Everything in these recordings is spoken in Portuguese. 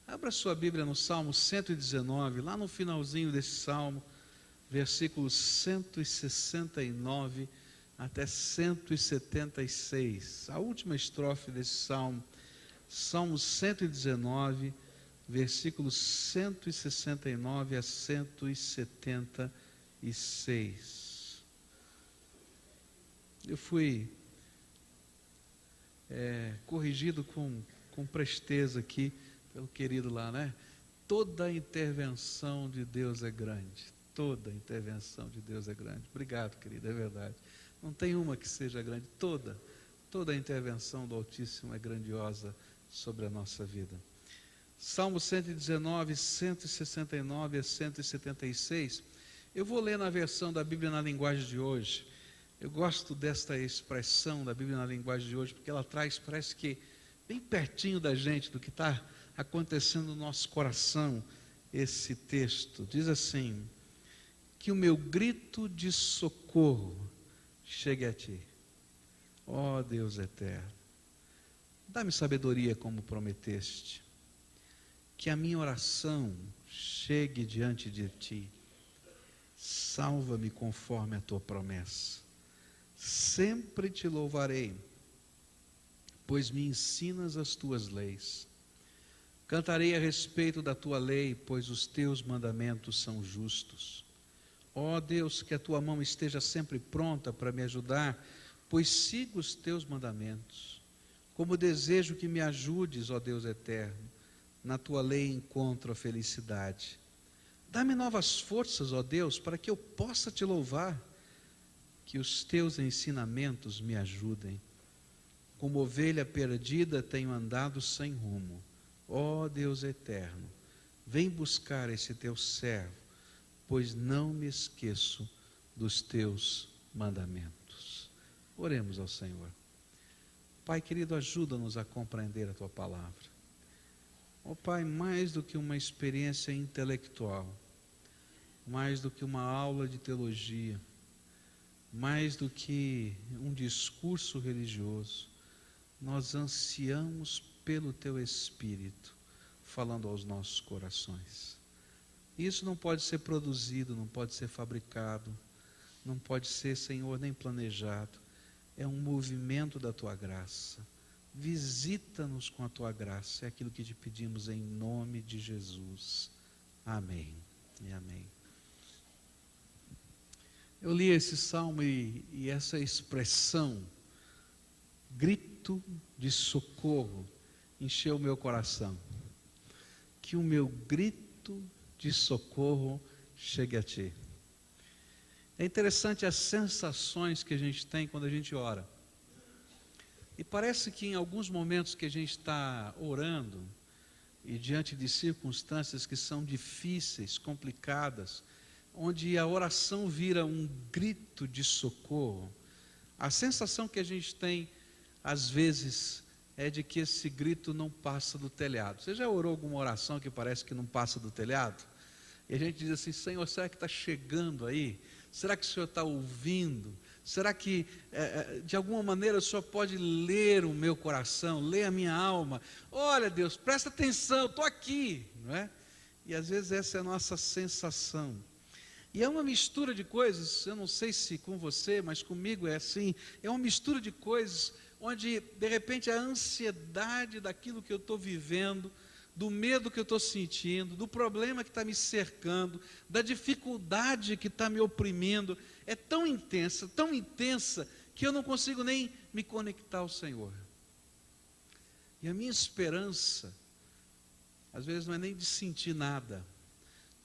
Abra sua Bíblia no Salmo 119, lá no finalzinho desse Salmo, versículos 169 até 176. A última estrofe desse Salmo, Salmo 119, versículos 169 a 176. Eu fui corrigido com presteza aqui pelo querido lá, né? Toda a intervenção de Deus é grande. Toda a intervenção de Deus é grande. Obrigado, querido, é verdade. Não tem uma que seja grande. Toda a intervenção do Altíssimo é grandiosa sobre a nossa vida. Salmo 119, 169 a 176. Eu vou ler na versão da Bíblia na linguagem de hoje. Eu gosto desta expressão da Bíblia na linguagem de hoje, porque ela traz, parece que, bem pertinho da gente, do que está acontecendo no nosso coração, esse texto. Diz assim: que o meu grito de socorro chegue a ti, ó Deus eterno. Dá-me sabedoria como prometeste, que a minha oração chegue diante de ti. Salva-me conforme a tua promessa. Sempre te louvarei, pois me ensinas as tuas leis. Cantarei a respeito da tua lei, pois os teus mandamentos são justos. Ó Deus, que a tua mão esteja sempre pronta para me ajudar, pois sigo os teus mandamentos. Como desejo que me ajudes, ó Deus eterno, na tua lei encontro a felicidade. Dá-me novas forças, ó Deus, para que eu possa te louvar. Que os teus ensinamentos me ajudem. Como ovelha perdida tenho andado sem rumo. Ó Deus eterno, vem buscar esse teu servo, pois não me esqueço dos teus mandamentos. Oremos ao Senhor. Pai querido, ajuda-nos a compreender a tua palavra. Ó Pai, mais do que uma experiência intelectual, mais do que uma aula de teologia, mais do que um discurso religioso, nós ansiamos pelo teu Espírito, falando aos nossos corações. Isso não pode ser produzido, não pode ser fabricado, não pode ser, Senhor, nem planejado. É um movimento da tua graça. Visita-nos com a tua graça, é aquilo que te pedimos em nome de Jesus. Amém e amém. Eu li esse salmo e essa expressão, grito de socorro, encheu o meu coração. Que o meu grito de socorro chegue a ti. É interessante as sensações que a gente tem quando a gente ora. E parece que em alguns momentos que a gente está orando, e diante de circunstâncias que são difíceis, complicadas, onde a oração vira um grito de socorro, a sensação que a gente tem, às vezes, é de que esse grito não passa do telhado. Você já orou alguma oração que parece que não passa do telhado? E a gente diz assim: Senhor, será que está chegando aí? Será que o Senhor está ouvindo? Será que, de alguma maneira, o Senhor pode ler o meu coração, ler a minha alma? Olha, Deus, presta atenção, estou aqui, não é? E às vezes essa é a nossa sensação. E é uma mistura de coisas, eu não sei se com você, mas comigo é assim, é uma mistura de coisas, onde de repente a ansiedade daquilo que eu estou vivendo, do medo que eu estou sentindo, do problema que está me cercando, da dificuldade que está me oprimindo, é tão intensa, que eu não consigo nem me conectar ao Senhor. E a minha esperança, às vezes não é nem de sentir nada,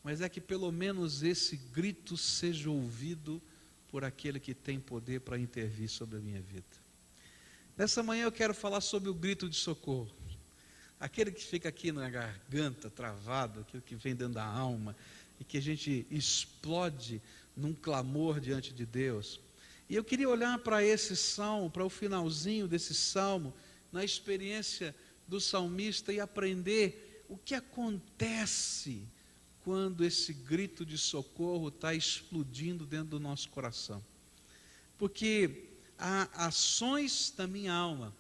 mas é que pelo menos esse grito seja ouvido por aquele que tem poder para intervir sobre a minha vida. Nessa manhã eu quero falar sobre o grito de socorro. Aquele que fica aqui na garganta, travado, aquele que vem dentro da alma, e que a gente explode num clamor diante de Deus. E eu queria olhar para esse salmo, para o finalzinho desse salmo, na experiência do salmista, e aprender o que acontece quando esse grito de socorro está explodindo dentro do nosso coração. Porque há ações da minha alma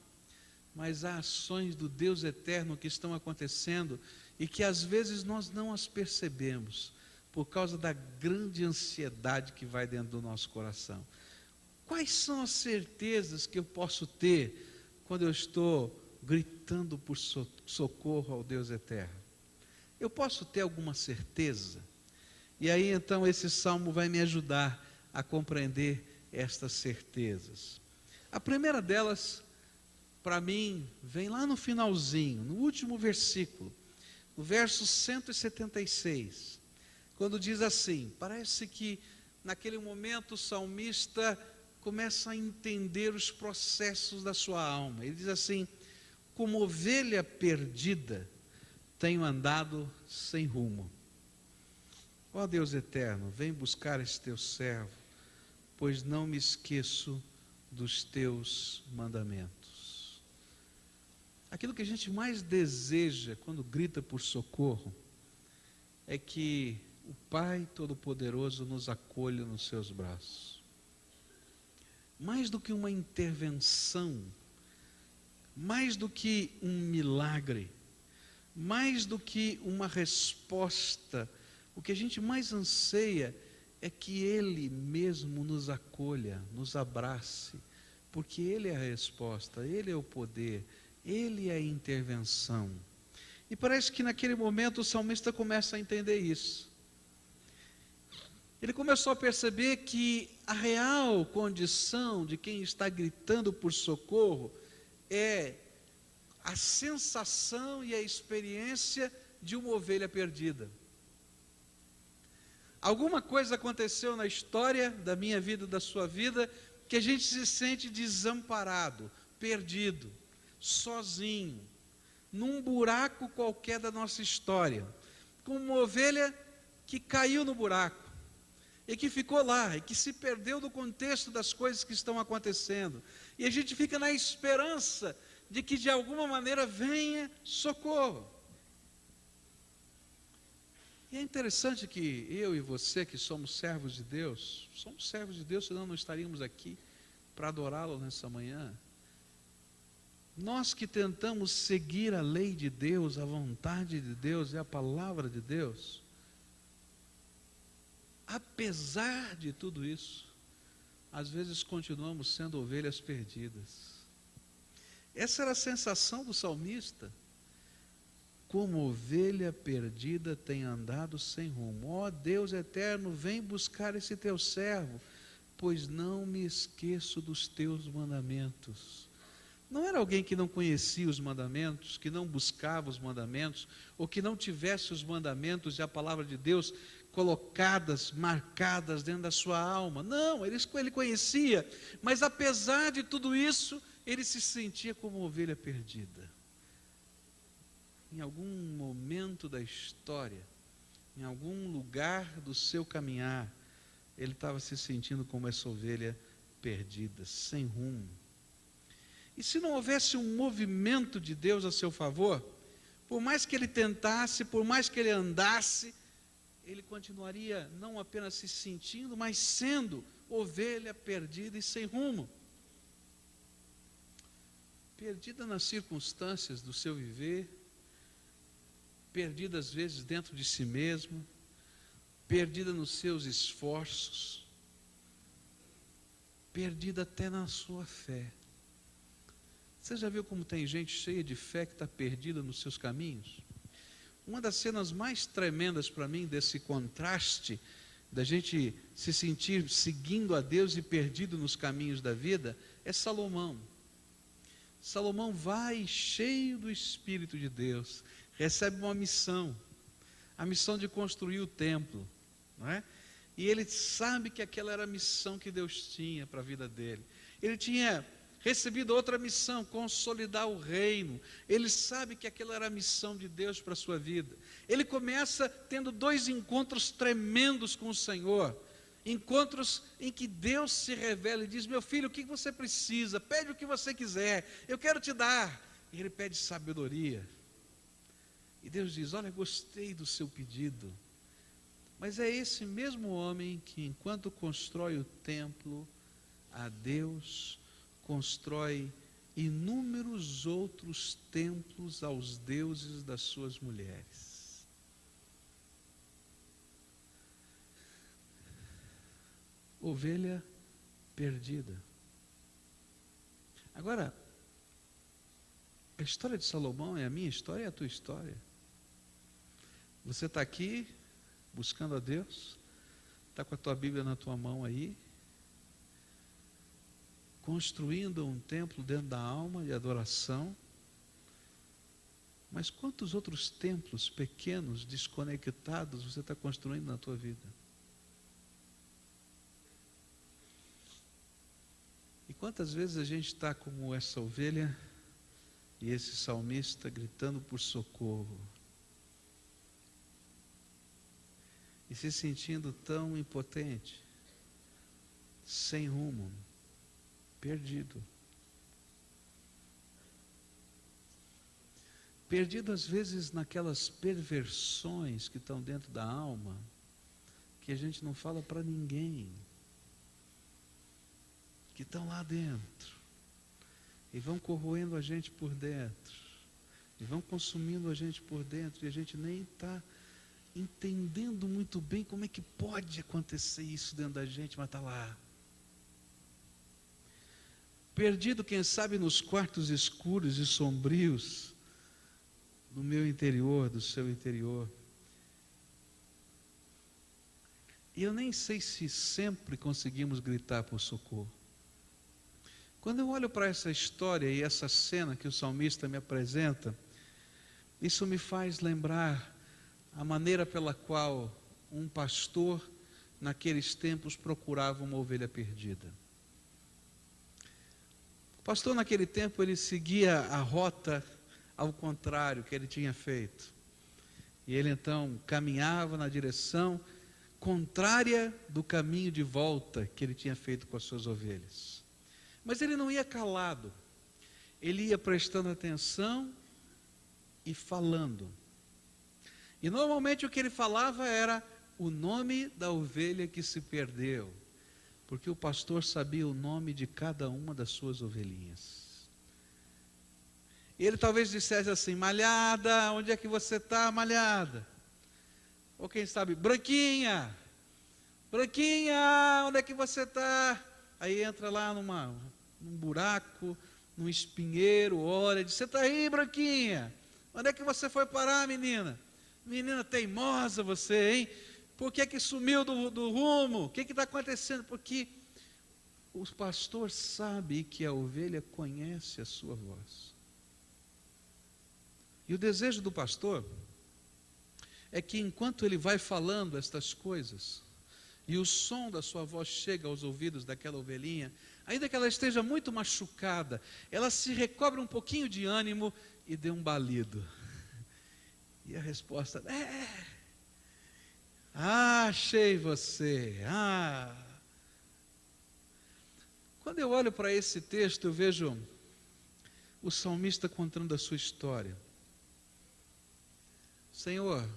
mas há ações do Deus eterno que estão acontecendo e que às vezes nós não as percebemos por causa da grande ansiedade que vai dentro do nosso coração. Quais são as certezas que eu posso ter quando eu estou gritando por socorro ao Deus eterno? Eu posso ter alguma certeza? E aí então esse salmo vai me ajudar a compreender estas certezas. A primeira delas, para mim, vem lá no finalzinho, no último versículo, no verso 176, quando diz assim, parece que naquele momento o salmista começa a entender os processos da sua alma. Ele diz assim: como ovelha perdida, tenho andado sem rumo. Ó Deus eterno, vem buscar esse teu servo, pois não me esqueço dos teus mandamentos. Aquilo que a gente mais deseja quando grita por socorro é que o Pai Todo-Poderoso nos acolha nos seus braços. Mais do que uma intervenção, mais do que um milagre, mais do que uma resposta, o que a gente mais anseia é que Ele mesmo nos acolha, nos abrace, porque Ele é a resposta, Ele é o poder, Ele é a intervenção. E parece que naquele momento o salmista começa a entender isso. Ele começou a perceber que a real condição de quem está gritando por socorro é a sensação e a experiência de uma ovelha perdida. Alguma coisa aconteceu na história da minha vida e da sua vida que a gente se sente desamparado, perdido, sozinho, num buraco qualquer da nossa história, como uma ovelha que caiu no buraco e que ficou lá, e que se perdeu do contexto das coisas que estão acontecendo, e a gente fica na esperança de que de alguma maneira venha socorro. E é interessante que eu e você, que somos servos de Deus, senão não estaríamos aqui para adorá-lo nessa manhã. Nós que tentamos seguir a lei de Deus, a vontade de Deus e a palavra de Deus, apesar de tudo isso, às vezes continuamos sendo ovelhas perdidas. Essa era a sensação do salmista. Como ovelha perdida tem andado sem rumo. Ó Deus eterno, vem buscar esse teu servo, pois não me esqueço dos teus mandamentos. Não era alguém que não conhecia os mandamentos, que não buscava os mandamentos, ou que não tivesse os mandamentos e a palavra de Deus colocadas, marcadas dentro da sua alma. Não, ele conhecia, mas apesar de tudo isso, ele se sentia como ovelha perdida. Em algum momento da história, em algum lugar do seu caminhar, ele estava se sentindo como essa ovelha perdida, sem rumo. E se não houvesse um movimento de Deus a seu favor, por mais que ele tentasse, por mais que ele andasse, ele continuaria não apenas se sentindo, mas sendo ovelha perdida e sem rumo. Perdida nas circunstâncias do seu viver, perdida às vezes dentro de si mesmo, perdida nos seus esforços, perdida até na sua fé. Você já viu como tem gente cheia de fé que está perdida nos seus caminhos? Uma das cenas mais tremendas para mim desse contraste, da gente se sentir seguindo a Deus e perdido nos caminhos da vida, é Salomão. Salomão vai cheio do Espírito de Deus, recebe uma missão, a missão de construir o templo, não é? E ele sabe que aquela era a missão que Deus tinha para a vida dele. Ele tinha recebido outra missão, consolidar o reino. Ele sabe que aquela era a missão de Deus para a sua vida. Ele começa tendo 2 encontros tremendos com o Senhor, encontros em que Deus se revela e diz: meu filho, o que você precisa? Pede o que você quiser, eu quero te dar. E ele pede sabedoria. E Deus diz: olha, gostei do seu pedido. Mas é esse mesmo homem que, enquanto constrói o templo, a Deus constrói inúmeros outros templos aos deuses das suas mulheres. Ovelha perdida. Agora, a história de Salomão é a minha história e a tua história. Você está aqui buscando a Deus, está com a tua Bíblia na tua mão aí, construindo um templo dentro da alma de adoração. Mas quantos outros templos pequenos, desconectados, você está construindo na tua vida? E quantas vezes a gente está como essa ovelha e esse salmista gritando por socorro e se sentindo tão impotente, sem rumo, perdido. Perdido às vezes naquelas perversões que estão dentro da alma, que a gente não fala para ninguém, que estão lá dentro, e vão corroendo a gente por dentro, e vão consumindo a gente por dentro, e a gente nem está entendendo muito bem como é que pode acontecer isso dentro da gente, mas está lá. Perdido, quem sabe, nos quartos escuros e sombrios do meu interior, do seu interior. E eu nem sei se sempre conseguimos gritar por socorro. Quando eu olho para essa história e essa cena que o salmista me apresenta, isso me faz lembrar a maneira pela qual um pastor, naqueles tempos, procurava uma ovelha perdida. O pastor, naquele tempo, ele seguia a rota ao contrário que ele tinha feito. E ele, então, caminhava na direção contrária do caminho de volta que ele tinha feito com as suas ovelhas. Mas ele não ia calado. Ele ia prestando atenção e falando. E normalmente o que ele falava era o nome da ovelha que se perdeu, porque o pastor sabia o nome de cada uma das suas ovelhinhas. E ele talvez dissesse assim: Malhada, onde é que você está, Malhada? Ou quem sabe, Branquinha, Branquinha, onde é que você está? Aí entra lá num buraco, num espinheiro, olha, diz: você está aí, Branquinha? Onde é que você foi parar, menina? Menina teimosa você, hein? Por que sumiu do rumo? O que está acontecendo? Porque o pastor sabe que a ovelha conhece a sua voz. E o desejo do pastor é que enquanto ele vai falando estas coisas, e o som da sua voz chega aos ouvidos daquela ovelhinha, ainda que ela esteja muito machucada, ela se recobre um pouquinho de ânimo e dê um balido. E a resposta é: achei você. Quando eu olho para esse texto, eu vejo o salmista contando a sua história. Senhor,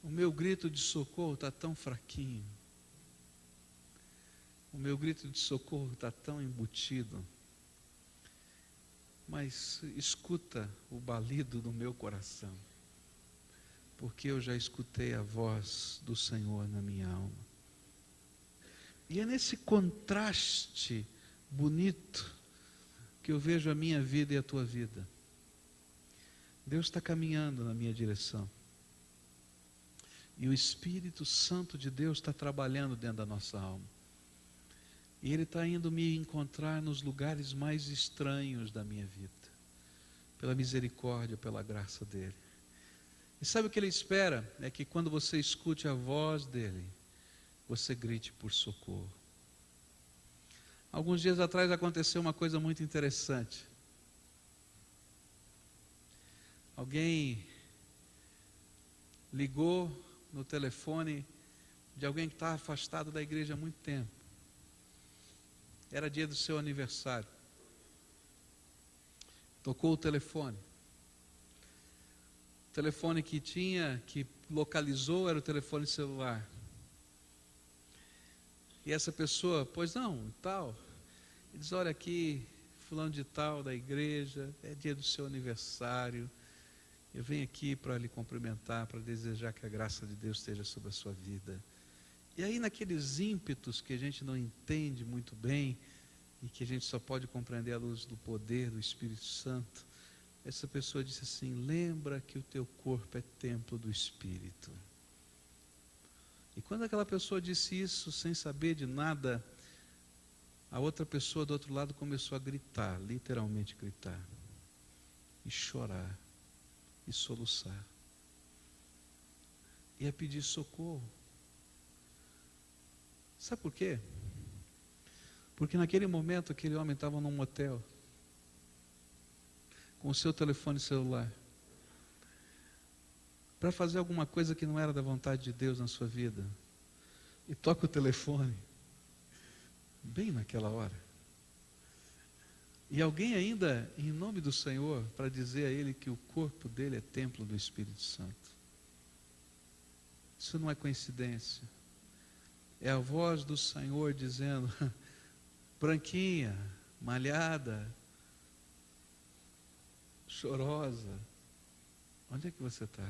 o meu grito de socorro está tão fraquinho. O meu grito de socorro está tão embutido. Mas escuta o balido do meu coração, porque eu já escutei a voz do Senhor na minha alma. E é nesse contraste bonito que eu vejo a minha vida e a tua vida. Deus está caminhando na minha direção. E o Espírito Santo de Deus está trabalhando dentro da nossa alma. E Ele está indo me encontrar nos lugares mais estranhos da minha vida, pela misericórdia, pela graça dEle. E sabe o que Ele espera? É que quando você escute a voz dEle, você grite por socorro. Alguns dias atrás aconteceu uma coisa muito interessante. Alguém ligou no telefone de alguém que estava afastado da igreja há muito tempo. Era dia do seu aniversário. Tocou o telefone. O telefone que localizou era o telefone celular. E essa pessoa, pois não, tal. Ele diz: olha aqui, fulano de tal da igreja, é dia do seu aniversário. Eu venho aqui para lhe cumprimentar, para desejar que a graça de Deus esteja sobre a sua vida. E aí, naqueles ímpetos que a gente não entende muito bem, e que a gente só pode compreender à luz do poder do Espírito Santo, essa pessoa disse assim: lembra que o teu corpo é templo do Espírito. E quando aquela pessoa disse isso, sem saber de nada, a outra pessoa do outro lado começou a gritar, literalmente gritar, e chorar, e soluçar, e a pedir socorro. Sabe por quê? Porque naquele momento aquele homem estava num motel, com o seu telefone celular, para fazer alguma coisa que não era da vontade de Deus na sua vida, e toca o telefone, bem naquela hora, e alguém ainda, em nome do Senhor, para dizer a ele que o corpo dele é templo do Espírito Santo. Isso não é coincidência, é a voz do Senhor dizendo: branquinha, malhada, chorosa, onde é que você está?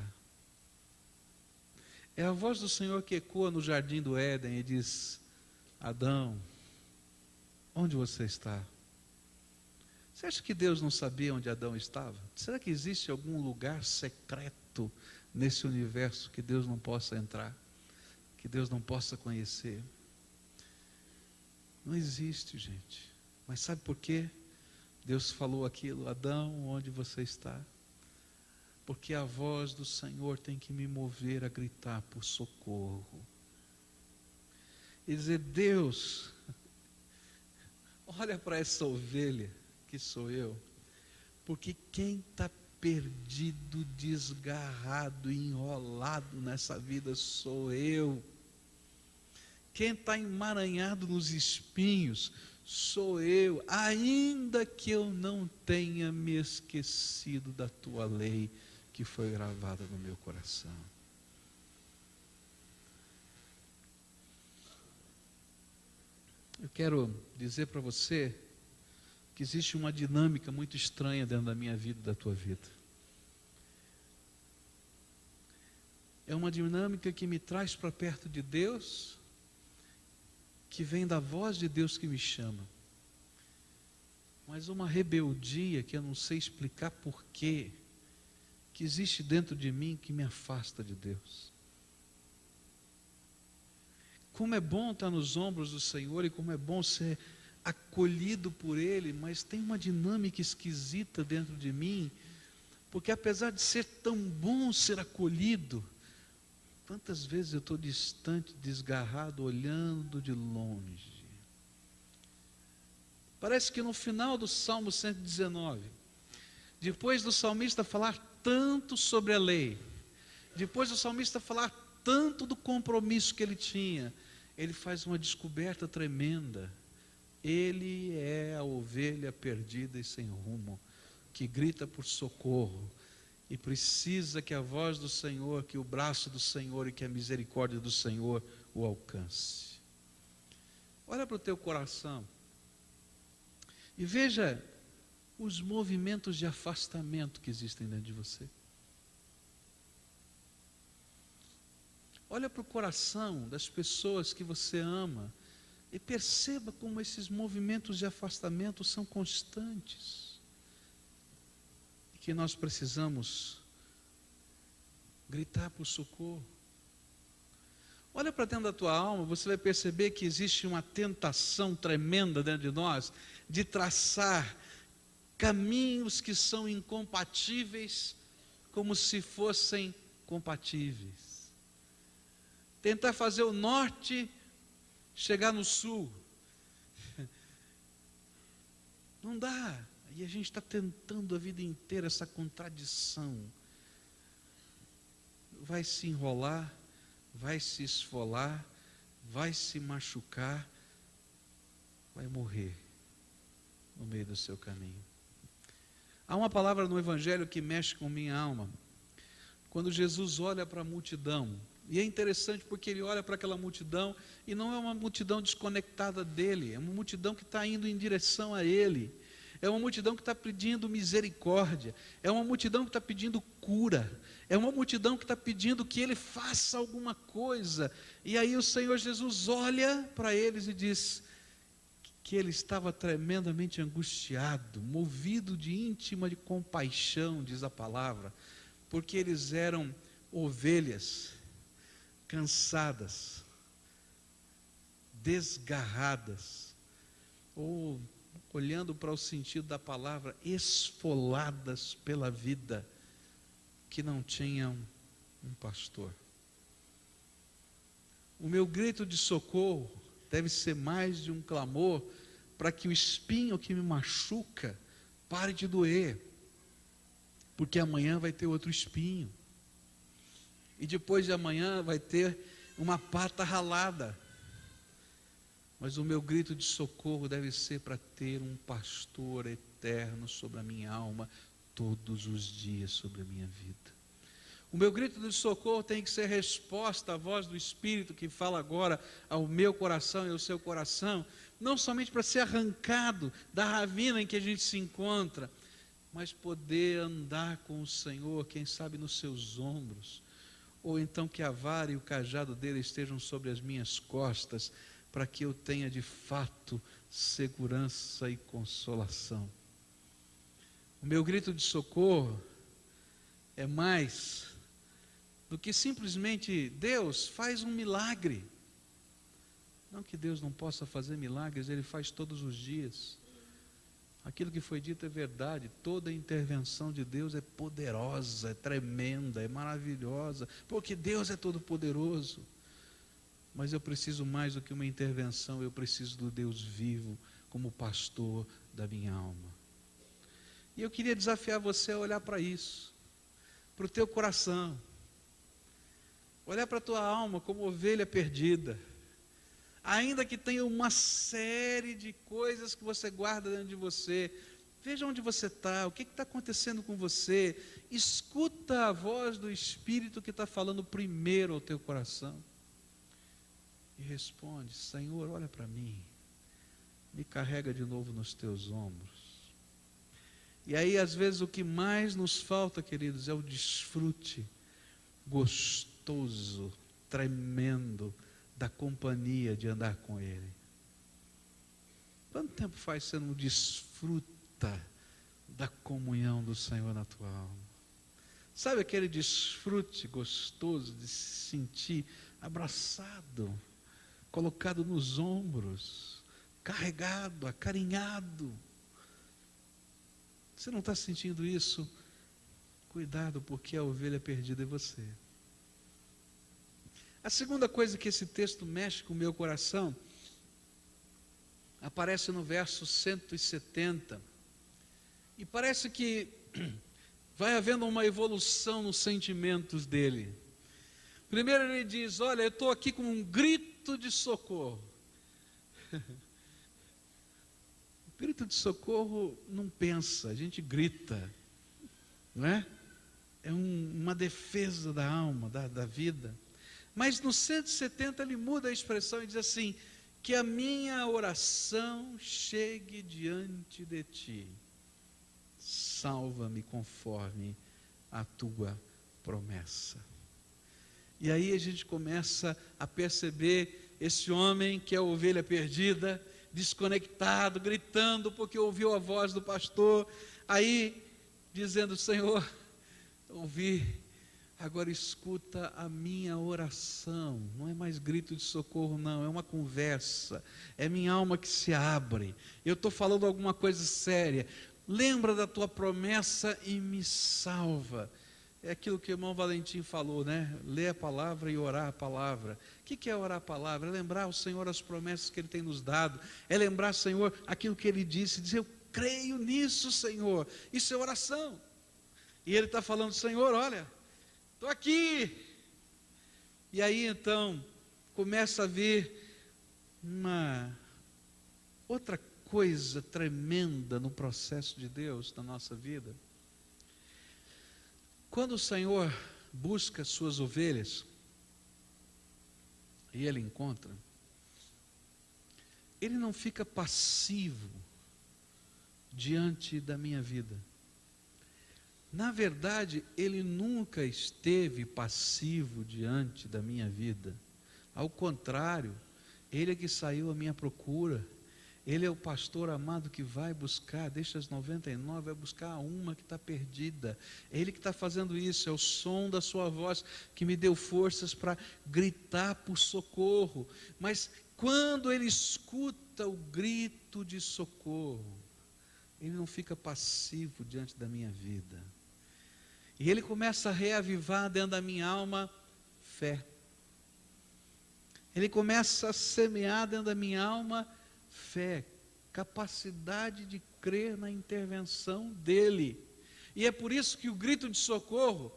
É a voz do Senhor que ecoa no jardim do Éden e diz: Adão, onde você está? Você acha que Deus não sabia onde Adão estava? Será que existe algum lugar secreto nesse universo que Deus não possa entrar, que Deus não possa conhecer? Não existe, gente. Mas sabe por quê? Deus falou aquilo: Adão, onde você está? Porque a voz do Senhor tem que me mover a gritar por socorro. E dizer: Deus, olha para essa ovelha que sou eu, porque quem está perdido, desgarrado, enrolado nessa vida sou eu. Quem está emaranhado nos espinhos sou eu, ainda que eu não tenha me esquecido da tua lei que foi gravada no meu coração. Eu quero dizer para você que existe uma dinâmica muito estranha dentro da minha vida e da tua vida. É uma dinâmica que me traz para perto de Deus, que vem da voz de Deus que me chama, mas uma rebeldia que eu não sei explicar porquê, que existe dentro de mim que me afasta de Deus. Como é bom estar nos ombros do Senhor e como é bom ser acolhido por Ele, mas tem uma dinâmica esquisita dentro de mim, porque apesar de ser tão bom ser acolhido, quantas vezes eu estou distante, desgarrado, olhando de longe. Parece que no final do Salmo 119, depois do salmista falar tanto sobre a lei, depois do salmista falar tanto do compromisso que ele tinha, ele faz uma descoberta tremenda. Ele é a ovelha perdida e sem rumo, que grita por socorro, e precisa que a voz do Senhor, que o braço do Senhor e que a misericórdia do Senhor o alcance. Olha para o teu coração e veja os movimentos de afastamento que existem dentro de você. Olha para o coração das pessoas que você ama e perceba como esses movimentos de afastamento são constantes. E que nós precisamos gritar por socorro. Olha para dentro da tua alma, você vai perceber que existe uma tentação tremenda dentro de nós de traçar caminhos que são incompatíveis como se fossem compatíveis. Tentar fazer o norte chegar no sul. Não dá. E a gente está tentando a vida inteira essa contradição. Vai se enrolar, vai se esfolar, vai se machucar, vai morrer no meio do seu caminho. Há uma palavra no Evangelho que mexe com minha alma. Quando Jesus olha para a multidão, e é interessante porque ele olha para aquela multidão e não é uma multidão desconectada dele, é uma multidão que está indo em direção a ele. é uma multidão que está pedindo misericórdia, é uma multidão que está pedindo cura, é uma multidão que está pedindo que Ele faça alguma coisa. E aí o Senhor Jesus olha para eles e diz que Ele estava tremendamente angustiado, movido de íntima de compaixão, diz a palavra, porque eles eram ovelhas cansadas, desgarradas, ou, olhando para o sentido da palavra, esfoladas pela vida, que não tinham um pastor. O meu grito de socorro deve ser mais de um clamor para que o espinho que me machuca pare de doer, porque amanhã vai ter outro espinho, e depois de amanhã vai ter uma pata ralada. Mas o meu grito de socorro deve ser para ter um pastor eterno sobre a minha alma, todos os dias sobre a minha vida. O meu grito de socorro tem que ser resposta à voz do Espírito que fala agora ao meu coração e ao seu coração, não somente para ser arrancado da ravina em que a gente se encontra, mas poder andar com o Senhor, quem sabe nos seus ombros, ou então que a vara e o cajado dele estejam sobre as minhas costas, para que eu tenha de fato segurança e consolação. O meu grito de socorro é mais do que simplesmente Deus faz um milagre. Não que Deus não possa fazer milagres, Ele faz todos os dias. Aquilo que foi dito é verdade, toda intervenção de Deus é poderosa, é tremenda, é maravilhosa, porque Deus é todo poderoso. Mas eu preciso mais do que uma intervenção, eu preciso do Deus vivo como pastor da minha alma. E eu queria desafiar você a olhar para isso, para o teu coração, olhar para a tua alma como ovelha perdida, ainda que tenha uma série de coisas que você guarda dentro de você. Veja onde você está, o que está acontecendo com você, escuta a voz do Espírito que está falando primeiro ao teu coração. E responde: Senhor, olha para mim, me carrega de novo nos teus ombros. E aí às vezes o que mais nos falta, queridos, é o desfrute gostoso, tremendo, da companhia de andar com Ele. Quanto tempo faz você não desfruta da comunhão do Senhor na tua alma? Sabe aquele desfrute gostoso de se sentir abraçado, colocado nos ombros, carregado, acarinhado? Você não está sentindo isso? Cuidado, porque a ovelha perdida é você. A segunda coisa que esse texto mexe com o meu coração aparece no verso 170, e parece que vai havendo uma evolução nos sentimentos dele. Primeiro ele diz: olha, eu estou aqui com um grito de socorro. O grito de socorro não pensa, a gente grita, não é? É uma defesa da alma, da vida. Mas no 170 ele muda a expressão e diz assim: que a minha oração chegue diante de ti, salva-me conforme a tua promessa. E aí a gente começa a perceber esse homem que é a ovelha perdida, desconectado, gritando porque ouviu a voz do pastor, aí dizendo: Senhor, ouvi, agora escuta a minha oração. Não é mais grito de socorro, não, é uma conversa, é minha alma que se abre, eu estou falando alguma coisa séria. Lembra da tua promessa e me salva. É aquilo que o irmão Valentim falou, né? Ler a palavra e orar a palavra. O que é orar a palavra? É lembrar ao Senhor as promessas que Ele tem nos dado, é lembrar, Senhor, aquilo que Ele disse, dizer: eu creio nisso, Senhor. Isso é oração. E Ele está falando: Senhor, olha, estou aqui. E aí então começa a vir uma outra coisa tremenda no processo de Deus na nossa vida. Quando o Senhor busca suas ovelhas e Ele encontra, Ele não fica passivo diante da minha vida. Na verdade, Ele nunca esteve passivo diante da minha vida. Ao contrário, Ele é que saiu à minha procura. Ele é o pastor amado que vai buscar, deixa as 99, vai buscar uma que está perdida. É Ele que está fazendo isso, é o som da sua voz que me deu forças para gritar por socorro. Mas quando Ele escuta o grito de socorro, Ele não fica passivo diante da minha vida. E Ele começa a reavivar dentro da minha alma fé. Ele começa a semear dentro da minha alma fé, capacidade de crer na intervenção dEle. E é por isso que o grito de socorro,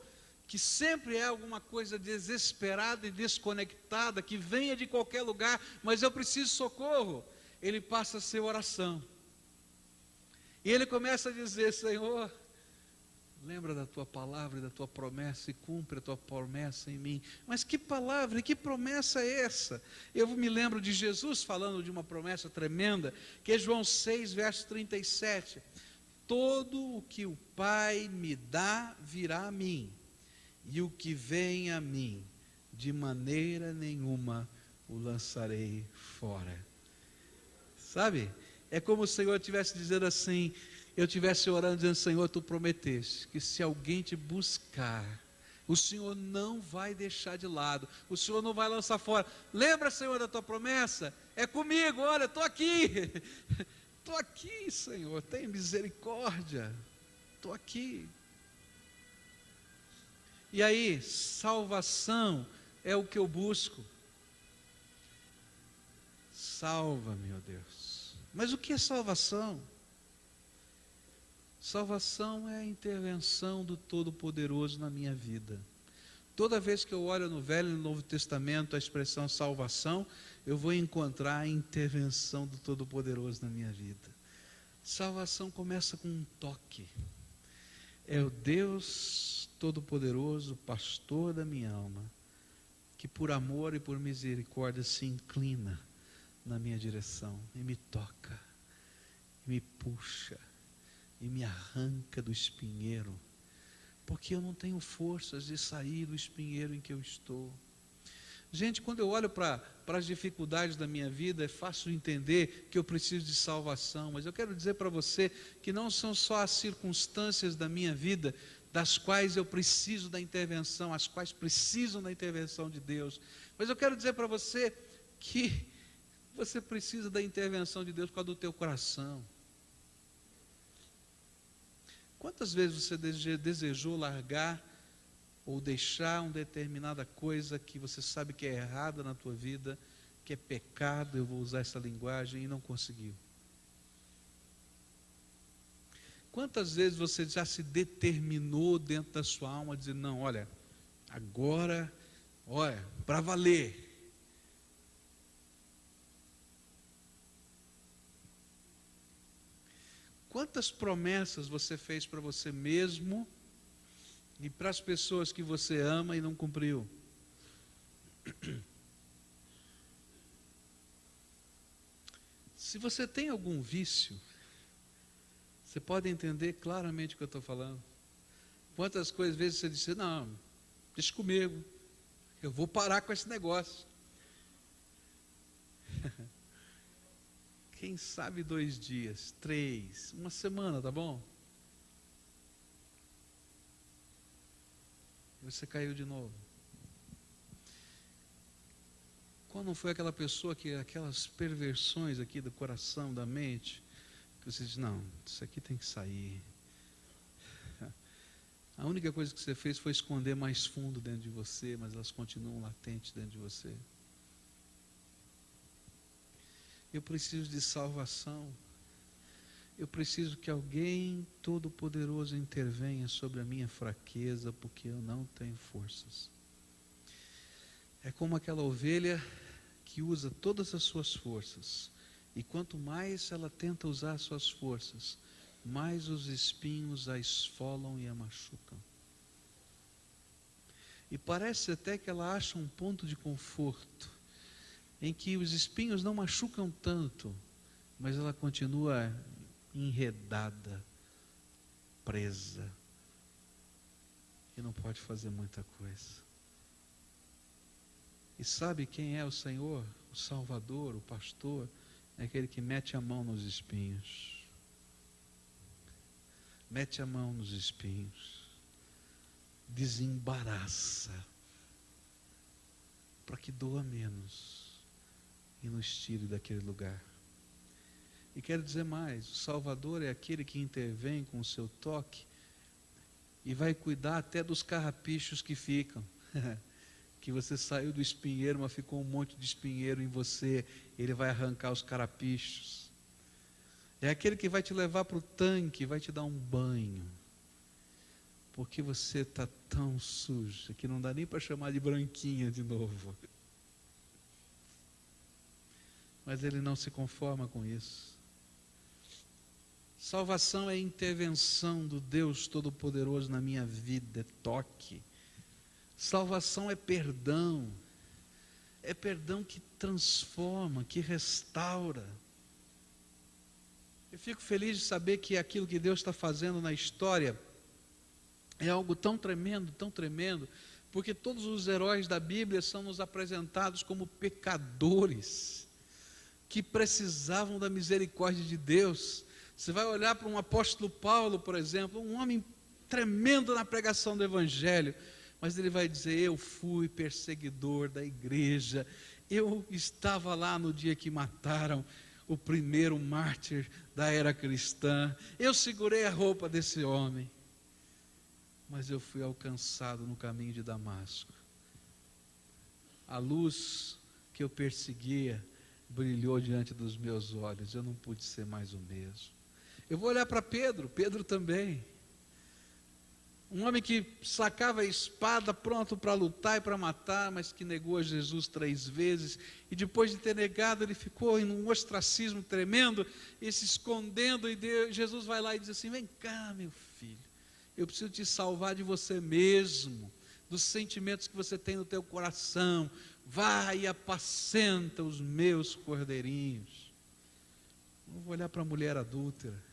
que sempre é alguma coisa desesperada e desconectada, que venha de qualquer lugar, mas eu preciso de socorro, ele passa a ser oração. E ele começa a dizer: Senhor, lembra da tua palavra e da tua promessa e cumpre a tua promessa em mim. Mas que palavra e que promessa é essa? Eu me lembro de Jesus falando de uma promessa tremenda, que é João 6, verso 37. Todo o que o Pai me dá virá a mim, e o que vem a mim, de maneira nenhuma o lançarei fora. Sabe? É como o Senhor estivesse dizendo assim, eu estivesse orando, dizendo: Senhor, tu prometeste que se alguém te buscar, o Senhor não vai deixar de lado, o Senhor não vai lançar fora. Lembra, Senhor, da tua promessa? É comigo, olha, estou aqui, estou aqui, Senhor, tem misericórdia, estou aqui. E aí, salvação é o que eu busco. Salva, meu Deus. Mas o que é salvação? Salvação é a intervenção do Todo-Poderoso na minha vida. Toda vez que eu olho no Velho e no Novo Testamento a expressão salvação, eu vou encontrar a intervenção do Todo-Poderoso na minha vida. Salvação começa com um toque. É o Deus Todo-Poderoso, pastor da minha alma, que por amor e por misericórdia se inclina na minha direção e me toca, e me puxa, e me arranca do espinheiro, porque eu não tenho forças de sair do espinheiro em que eu estou. Gente, quando eu olho para as dificuldades da minha vida, é fácil entender que eu preciso de salvação, mas eu quero dizer para você que não são só as circunstâncias da minha vida, das quais eu preciso da intervenção, as quais precisam da intervenção de Deus, mas eu quero dizer para você que você precisa da intervenção de Deus por causa do teu coração. Quantas vezes você desejou largar ou deixar uma determinada coisa que você sabe que é errada na tua vida, que é pecado, eu vou usar essa linguagem, e não conseguiu? Quantas vezes você já se determinou dentro da sua alma a dizer: não, olha, agora, olha, para valer. Quantas promessas você fez para você mesmo e para as pessoas que você ama e não cumpriu? Se você tem algum vício, você pode entender claramente o que eu estou falando. Quantas coisas vezes você disse: não, deixa comigo, eu vou parar com esse negócio. Quem sabe 2 dias, 3, uma semana, tá bom? E você caiu de novo. Qual não foi aquela pessoa que, aquelas perversões aqui do coração, da mente, que você diz: não, isso aqui tem que sair. A única coisa que você fez foi esconder mais fundo dentro de você, mas elas continuam latentes dentro de você. Eu preciso de salvação. Eu preciso que alguém todo-poderoso intervenha sobre a minha fraqueza, porque eu não tenho forças. É como aquela ovelha que usa todas as suas forças, e quanto mais ela tenta usar as suas forças, mais os espinhos a esfolam e a machucam. E parece até que ela acha um ponto de conforto, em que os espinhos não machucam tanto, mas ela continua enredada, presa, e não pode fazer muita coisa. E sabe quem é o Senhor? O Salvador, o pastor, é aquele que mete a mão nos espinhos. Mete a mão nos espinhos, desembaraça, para que doa menos e nos tire daquele lugar. E quero dizer mais, o Salvador é aquele que intervém com o seu toque e vai cuidar até dos carrapichos que ficam. Que você saiu do espinheiro, mas ficou um monte de espinheiro em você, ele vai arrancar os carrapichos. É aquele que vai te levar para o tanque, vai te dar um banho, porque você está tão suja, que não dá nem para chamar de branquinha de novo. Mas ele não se conforma com isso. Salvação é intervenção do Deus Todo-Poderoso na minha vida, é toque. Salvação é perdão que transforma, que restaura. Eu fico feliz de saber que aquilo que Deus está fazendo na história é algo tão tremendo, porque todos os heróis da Bíblia são nos apresentados como pecadores, que precisavam da misericórdia de Deus. Você vai olhar para um apóstolo Paulo, por exemplo, um homem tremendo na pregação do Evangelho, mas ele vai dizer: eu fui perseguidor da igreja, eu estava lá no dia que mataram o primeiro mártir da era cristã, eu segurei a roupa desse homem, mas eu fui alcançado no caminho de Damasco. A luz que eu perseguia brilhou diante dos meus olhos, eu não pude ser mais o mesmo. Eu vou olhar para Pedro também, um homem que sacava a espada pronto para lutar e para matar, mas que negou a Jesus 3 vezes, e depois de ter negado, ele ficou em um ostracismo tremendo, e se escondendo, e Jesus vai lá e diz assim: vem cá, meu filho, eu preciso te salvar de você mesmo, dos sentimentos que você tem no teu coração, vai e apacenta os meus cordeirinhos. Eu vou olhar para a mulher adúltera,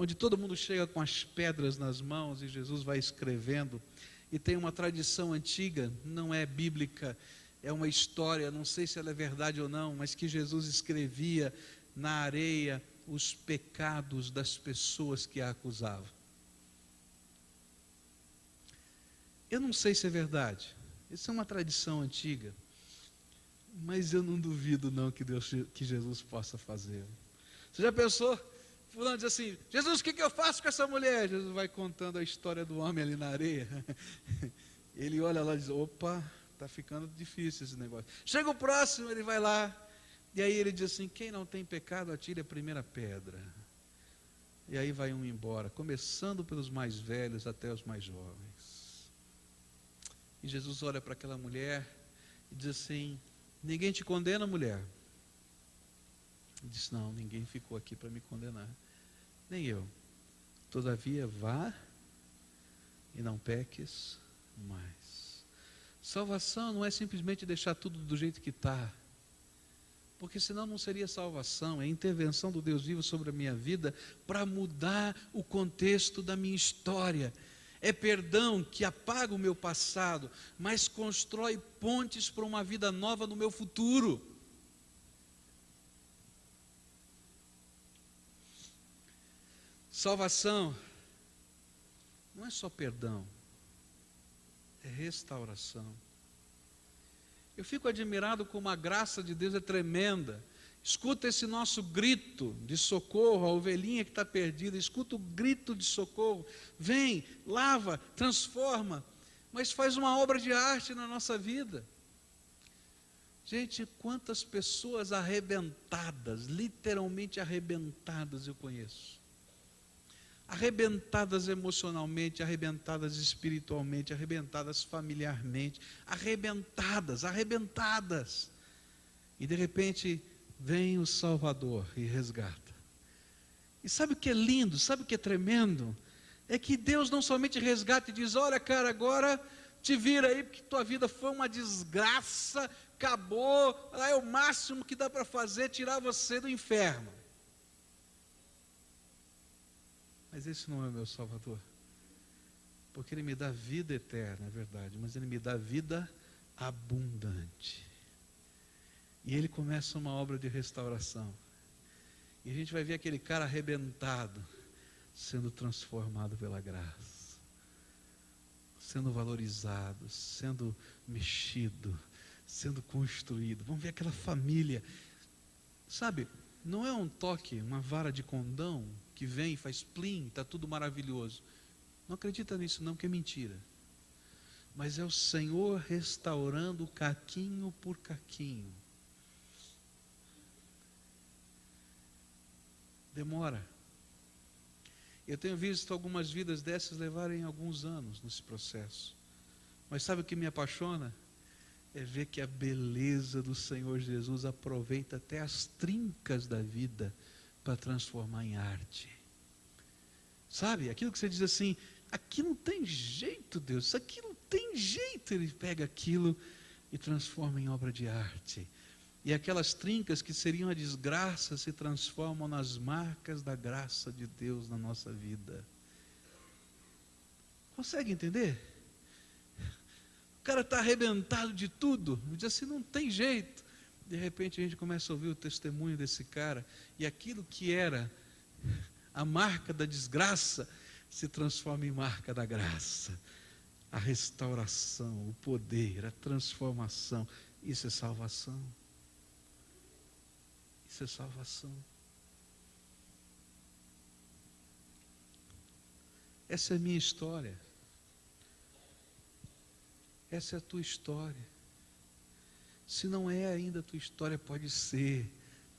onde todo mundo chega com as pedras nas mãos e Jesus vai escrevendo, e tem uma tradição antiga, não é bíblica, é uma história, não sei se ela é verdade ou não, mas que Jesus escrevia na areia os pecados das pessoas que a acusavam. Eu não sei se é verdade, isso é uma tradição antiga, mas eu não duvido não que Jesus possa fazer. Você já pensou? Fulano diz assim: Jesus, o que eu faço com essa mulher? Jesus vai contando a história do homem ali na areia. Ele olha lá e diz: opa, está ficando difícil esse negócio. Chega o próximo, ele vai lá, e aí ele diz assim: quem não tem pecado, atire a primeira pedra. E aí vai um embora, começando pelos mais velhos até os mais jovens. E Jesus olha para aquela mulher e diz assim: ninguém te condena, mulher? Ele diz: não, ninguém ficou aqui para me condenar, nem eu. Todavia vá e não peques mais. Salvação não é simplesmente deixar tudo do jeito que está, porque senão não seria salvação. É intervenção do Deus vivo sobre a minha vida para mudar o contexto da minha história. É perdão que apaga o meu passado, mas constrói pontes para uma vida nova no meu futuro. Salvação não é só perdão, é restauração. Eu fico admirado como a graça de Deus é tremenda. Escuta esse nosso grito de socorro, a ovelhinha que está perdida, escuta o grito de socorro, vem, lava, transforma, mas faz uma obra de arte na nossa vida. Gente, quantas pessoas arrebentadas, literalmente arrebentadas eu conheço. Arrebentadas emocionalmente, arrebentadas espiritualmente, arrebentadas familiarmente, arrebentadas. E de repente vem o Salvador e resgata. E sabe o que é lindo, sabe o que é tremendo? É que Deus não somente resgata e diz: olha cara, agora te vira aí, porque tua vida foi uma desgraça, acabou, é o máximo que dá para fazer, tirar você do inferno. mas esse não é o meu Salvador. Porque Ele me dá vida eterna, é verdade, mas Ele me dá vida abundante. E Ele começa uma obra de restauração. E a gente vai ver aquele cara arrebentado, sendo transformado pela graça, sendo valorizado, sendo mexido, sendo construído. Vamos ver aquela família. Sabe, não é um toque, uma vara de condão que vem e faz plim, está tudo maravilhoso. Não acredita nisso não, que é mentira. Mas é o Senhor restaurando caquinho por caquinho. Demora. Eu tenho visto algumas vidas dessas levarem alguns anos nesse processo. Mas sabe o que me apaixona? É ver que a beleza do Senhor Jesus aproveita até as trincas da vida para transformar em arte. Sabe, aquilo que você diz assim, aqui não tem jeito, Deus, isso aqui não tem jeito. Ele pega aquilo e transforma em obra de arte. E aquelas trincas que seriam a desgraça se transformam nas marcas da graça de Deus na nossa vida. Consegue entender? O cara está arrebentado de tudo, diz assim, não tem jeito. De repente a gente começa a ouvir o testemunho desse cara, e aquilo que era a marca da desgraça se transforma em marca da graça. A restauração, o poder, a transformação, isso é salvação. Isso é salvação. Essa é a minha história. Essa é a tua história. Se não é ainda a tua história, pode ser,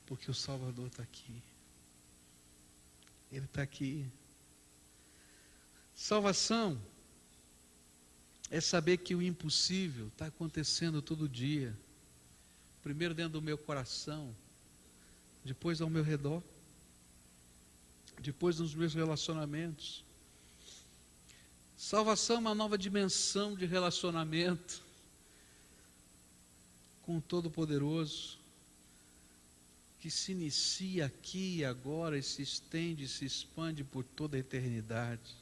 porque o Salvador está aqui. Ele está aqui. Salvação é saber que o impossível está acontecendo todo dia. Primeiro dentro do meu coração, depois ao meu redor, depois nos meus relacionamentos. Salvação é uma nova dimensão de relacionamento com o Todo-Poderoso, que se inicia aqui e agora e se estende, se expande por toda a eternidade.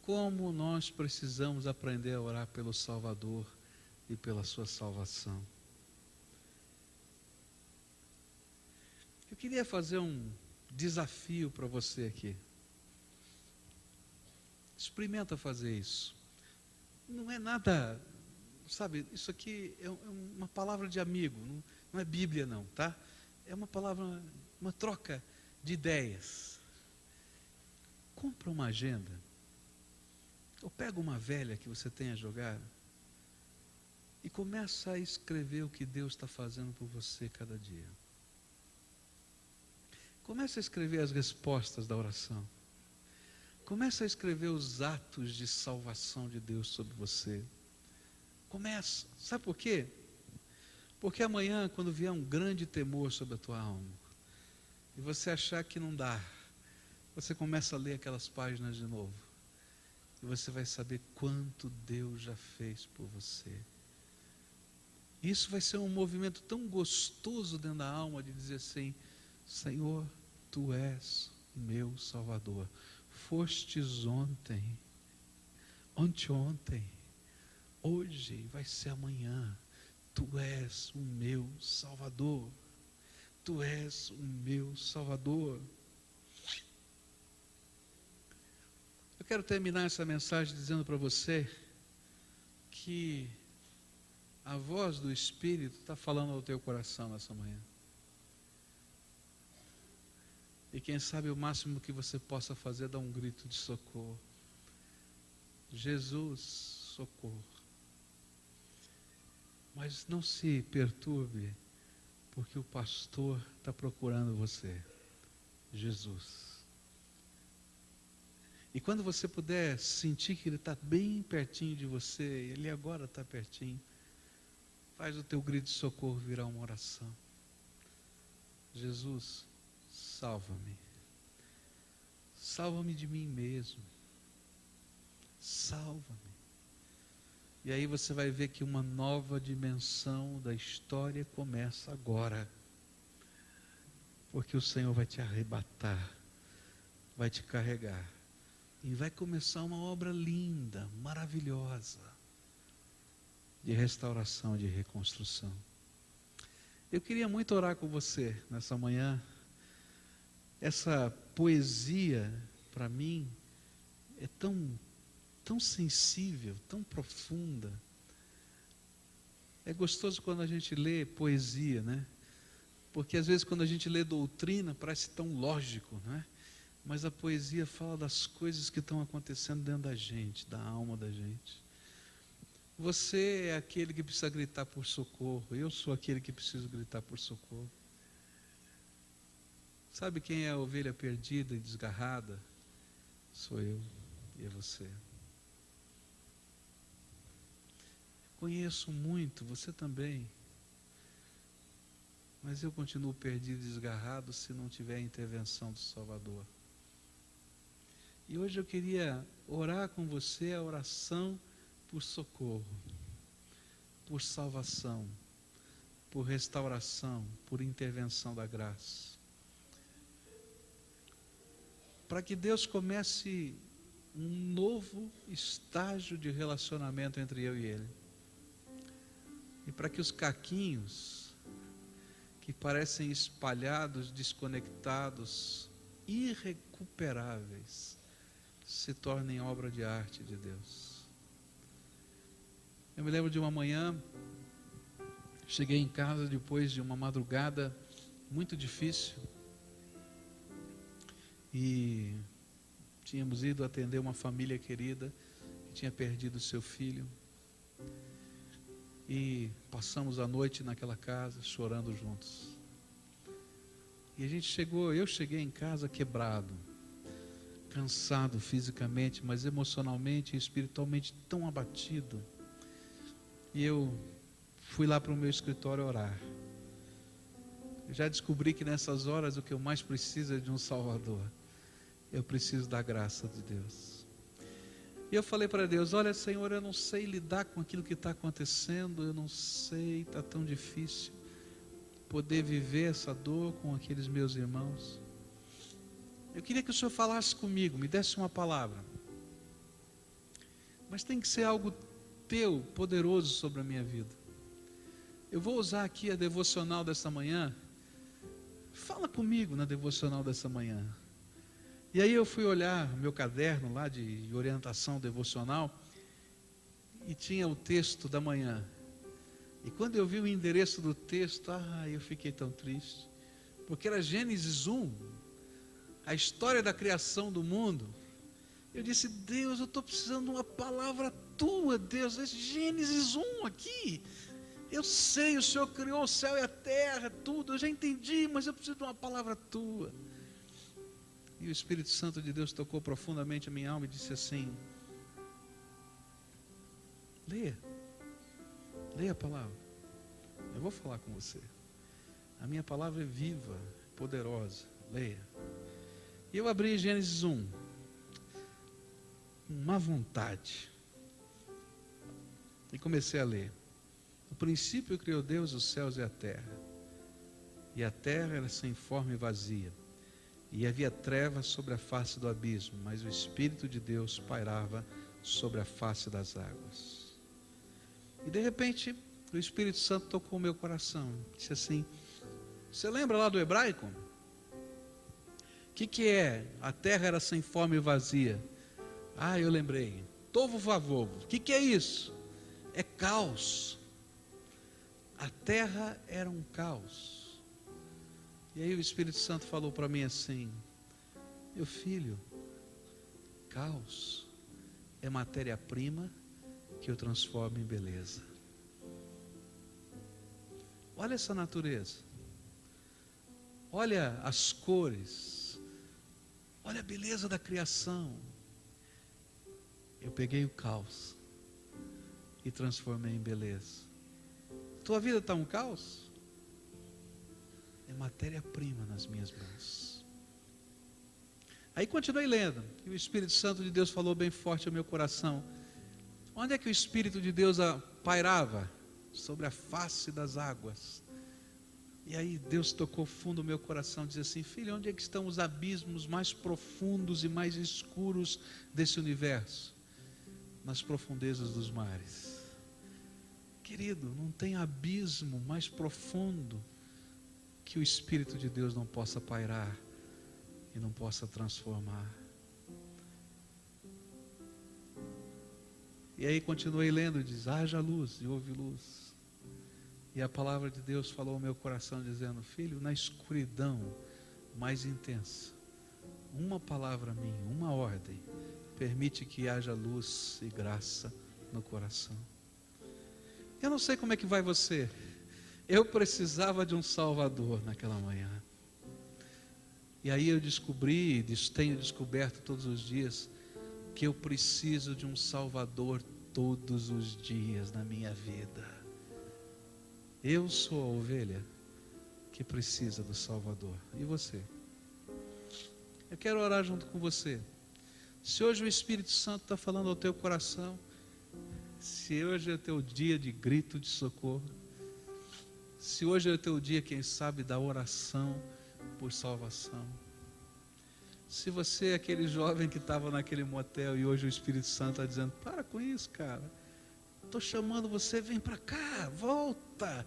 Como nós precisamos aprender a orar pelo Salvador e pela sua salvação. Eu queria fazer um desafio para você aqui. Experimenta fazer isso. Não é nada, sabe, isso aqui é uma palavra de amigo, não é Bíblia não, tá? É uma palavra, uma troca de ideias. Compra uma agenda, ou pega uma velha que você tenha jogado, e começa a escrever o que Deus está fazendo por você cada dia. Começa a escrever as respostas da oração. Começa a escrever os atos de salvação de Deus sobre você. Começa. Sabe por quê? Porque amanhã, quando vier um grande temor sobre a tua alma, e você achar que não dá, você começa a ler aquelas páginas de novo. E você vai saber quanto Deus já fez por você. Isso vai ser um movimento tão gostoso dentro da alma, de dizer assim, Senhor, Tu és o meu Salvador. Fostes ontem, anteontem, hoje vai ser amanhã. Tu és o meu Salvador. Tu és o meu Salvador. Eu quero terminar essa mensagem dizendo para você que a voz do Espírito está falando ao teu coração nessa manhã. E quem sabe o máximo que você possa fazer é dar um grito de socorro. Jesus, socorro. Mas não se perturbe, porque o pastor está procurando você. Jesus. E quando você puder sentir que Ele está bem pertinho de você, Ele agora está pertinho, faz o teu grito de socorro virar uma oração. Jesus, salva-me. Salva-me de mim mesmo. Salva-me. E aí você vai ver que uma nova dimensão da história começa agora. Porque o Senhor vai te arrebatar vai te carregar. E vai começar uma obra linda, maravilhosa, de restauração, de reconstrução. Eu queria muito orar com você nessa manhã. Essa poesia, para mim, é tão sensível, tão profunda. É gostoso quando a gente lê poesia, né? Porque às vezes quando a gente lê doutrina parece tão lógico, né? Mas a poesia fala das coisas que estão acontecendo dentro da gente, da alma da gente. Você é aquele que precisa gritar por socorro, eu sou aquele que preciso gritar por socorro. Sabe quem é a ovelha perdida e desgarrada? Sou eu e é você. Conheço muito, você também. Mas eu continuo perdido e desgarrado se não tiver a intervenção do Salvador. E hoje eu queria orar com você a oração por socorro, por salvação, por restauração, por intervenção da graça. Para que Deus comece um novo estágio de relacionamento entre eu e Ele. E para que os caquinhos que parecem espalhados, desconectados, irrecuperáveis, se tornem obra de arte de Deus. Eu me lembro de uma manhã, cheguei em casa depois de uma madrugada muito difícil e tínhamos ido atender uma família querida que tinha perdido seu filho e passamos a noite naquela casa chorando juntos. E eu cheguei em casa quebrado, cansado fisicamente, mas emocionalmente e espiritualmente tão abatido. E eu fui lá para o meu escritório orar. Eu já descobri que nessas horas o que eu mais preciso é de um Salvador. Eu preciso da graça de Deus. E eu falei para Deus: olha, Senhor, eu não sei lidar com aquilo que está acontecendo, eu não sei, está tão difícil poder viver essa dor com aqueles meus irmãos. Eu queria que o Senhor falasse comigo, me desse uma palavra. Mas tem que ser algo teu, poderoso sobre a minha vida. Eu vou usar aqui a devocional dessa manhã. Fala comigo na devocional dessa manhã. E aí eu fui olhar meu caderno lá de orientação devocional e tinha o texto da manhã. E quando eu vi o endereço do texto, eu fiquei tão triste. Porque era Gênesis 1, a história da criação do mundo. Eu disse: Deus, eu estou precisando de uma palavra tua, Deus. É Gênesis 1 aqui. Eu sei, o Senhor criou o céu e a terra, tudo, eu já entendi, mas eu preciso de uma palavra tua. E o Espírito Santo de Deus tocou profundamente a minha alma e disse assim: leia a palavra, eu vou falar com você. A minha palavra é viva, poderosa, leia. E eu abri Gênesis 1, com má vontade, e comecei a ler. No princípio criou Deus os céus e a terra era sem forma e vazia, e havia trevas sobre a face do abismo, mas o Espírito de Deus pairava sobre a face das águas. E de repente, o Espírito Santo tocou o meu coração, disse assim: você lembra lá do hebraico? O que é? A terra era sem forma e vazia. Eu lembrei. Tovo vavovo. O que é isso? É caos. A terra era um caos. E aí o Espírito Santo falou para mim assim: meu filho, caos é matéria-prima que eu transformo em beleza. Olha essa natureza. Olha as cores. Olha a beleza da criação. Eu peguei o caos e transformei em beleza. Tua vida está um caos? É matéria-prima nas minhas mãos. Aí continuei lendo, e o Espírito Santo de Deus falou bem forte ao meu coração: onde é que o Espírito de Deus pairava? Sobre a face das águas. E aí Deus tocou fundo o meu coração, diz assim: filho, onde é que estão os abismos mais profundos e mais escuros desse universo? Nas profundezas dos mares. Querido, não tem abismo mais profundo que o Espírito de Deus não possa pairar e não possa transformar. E aí continuei lendo, diz: haja luz e houve luz. E a palavra de Deus falou ao meu coração dizendo: filho, na escuridão mais intensa, uma palavra minha, uma ordem, permite que haja luz e graça no coração. Eu não sei como é que vai você. Eu precisava de um Salvador naquela manhã. E aí eu descobri, tenho descoberto todos os dias, que eu preciso de um Salvador todos os dias na minha vida. Eu sou a ovelha que precisa do Salvador. E você? Eu quero orar junto com você. Se hoje o Espírito Santo está falando ao teu coração, se hoje é o teu dia de grito de socorro, se hoje é o teu dia, quem sabe, da oração por salvação, se você é aquele jovem que estava naquele motel e hoje o Espírito Santo está dizendo: para com isso, cara, estou chamando você, vem para cá, volta,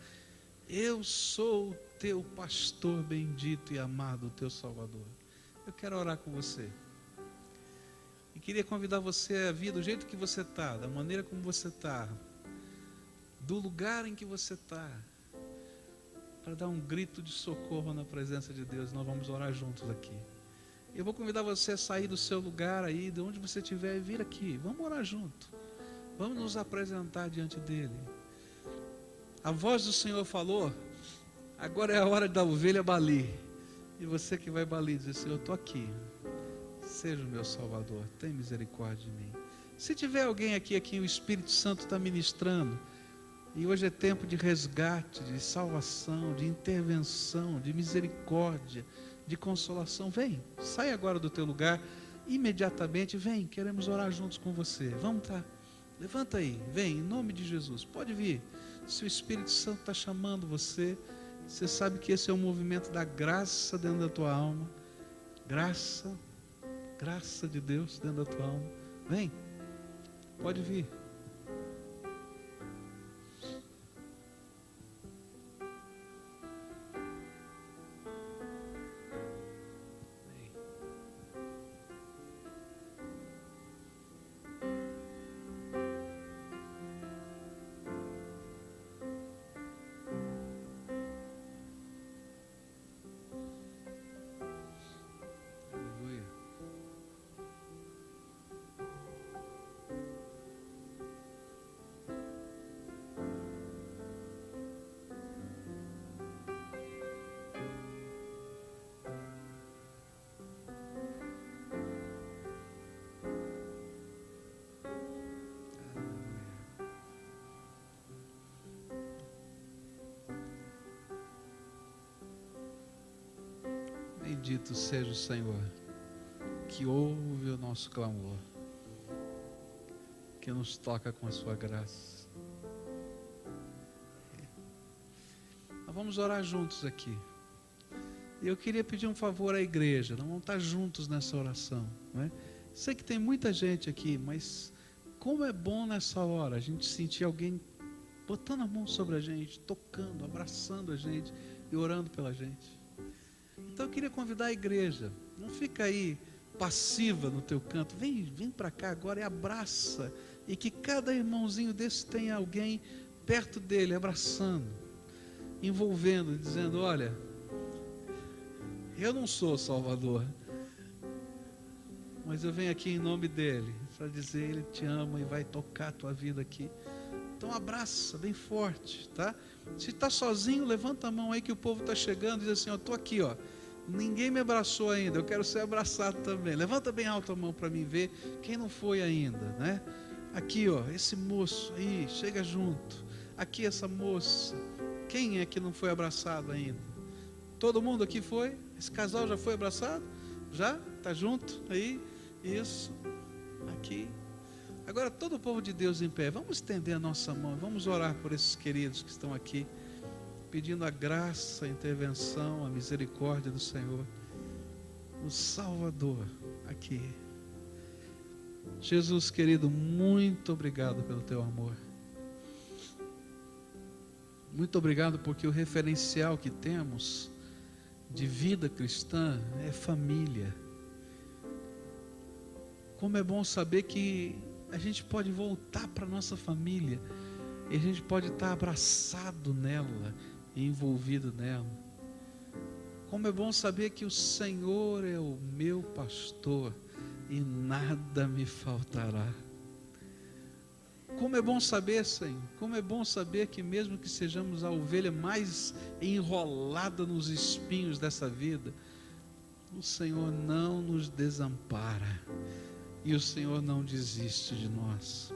eu sou o teu pastor bendito e amado, o teu Salvador. Eu quero orar com você. E queria convidar você a vir do jeito que você está, da maneira como você está, do lugar em que você está, para dar um grito de socorro na presença de Deus. Nós vamos orar juntos aqui. Eu vou convidar você a sair do seu lugar aí, de onde você estiver, e vir aqui. Vamos orar junto. Vamos nos apresentar diante dele. A voz do Senhor falou: agora é a hora da ovelha balir. E você que vai balir, diz: Senhor, eu estou aqui. Seja o meu Salvador, tem misericórdia de mim. Se tiver alguém aqui a quem o Espírito Santo está ministrando, e hoje é tempo de resgate, de salvação, de intervenção, de misericórdia, de consolação, vem, sai agora do teu lugar, imediatamente, vem, queremos orar juntos com você. Vamos, tá? Levanta aí, vem, em nome de Jesus, pode vir. Se o Espírito Santo está chamando você, você sabe que esse é um movimento da graça dentro da tua alma. Graça de Deus dentro da tua alma. Vem, pode vir. Bendito seja o Senhor, que ouve o nosso clamor, que nos toca com a sua graça. Nós vamos orar juntos aqui. E eu queria pedir um favor à igreja. Nós vamos estar juntos nessa oração, não é? Sei que tem muita gente aqui, mas como é bom nessa hora a gente sentir alguém botando a mão sobre a gente, tocando, abraçando a gente e orando pela gente. Então eu queria convidar a igreja, não fica aí passiva no teu canto, vem para cá agora e abraça, e que cada irmãozinho desse tenha alguém perto dele, abraçando, envolvendo, dizendo: olha, eu não sou Salvador, mas eu venho aqui em nome dele, para dizer: ele te ama e vai tocar a tua vida aqui. Então abraça bem forte, tá? Se está sozinho, levanta a mão aí que o povo está chegando e diz assim: eu estou aqui, ó. Ninguém me abraçou ainda, eu quero ser abraçado também. Levanta bem alto a mão para mim ver quem não foi ainda, né? Aqui, ó, esse moço aí, chega junto. Aqui essa moça. Quem é que não foi abraçado ainda? Todo mundo aqui foi? Esse casal já foi abraçado? Já? Tá junto aí? Isso. Aqui. Agora todo o povo de Deus em pé, vamos estender a nossa mão, vamos orar por esses queridos que estão aqui. pedindo a graça, a intervenção, a misericórdia do Senhor, o Salvador aqui. Jesus querido, muito obrigado pelo teu amor. Muito obrigado porque o referencial que temos de vida cristã é família. Como é bom saber que a gente pode voltar para a nossa família e a gente pode estar abraçado nela e envolvido nela. Como é bom saber que o Senhor é o meu pastor e nada me faltará. Como é bom saber, Senhor, como é bom saber que mesmo que sejamos a ovelha mais enrolada nos espinhos dessa vida, o Senhor não nos desampara e o Senhor não desiste de nós.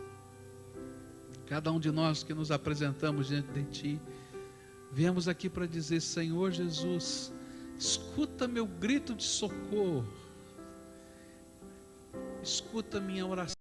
Cada um de nós que nos apresentamos diante de Ti, viemos aqui para dizer: Senhor Jesus, escuta meu grito de socorro, escuta minha oração.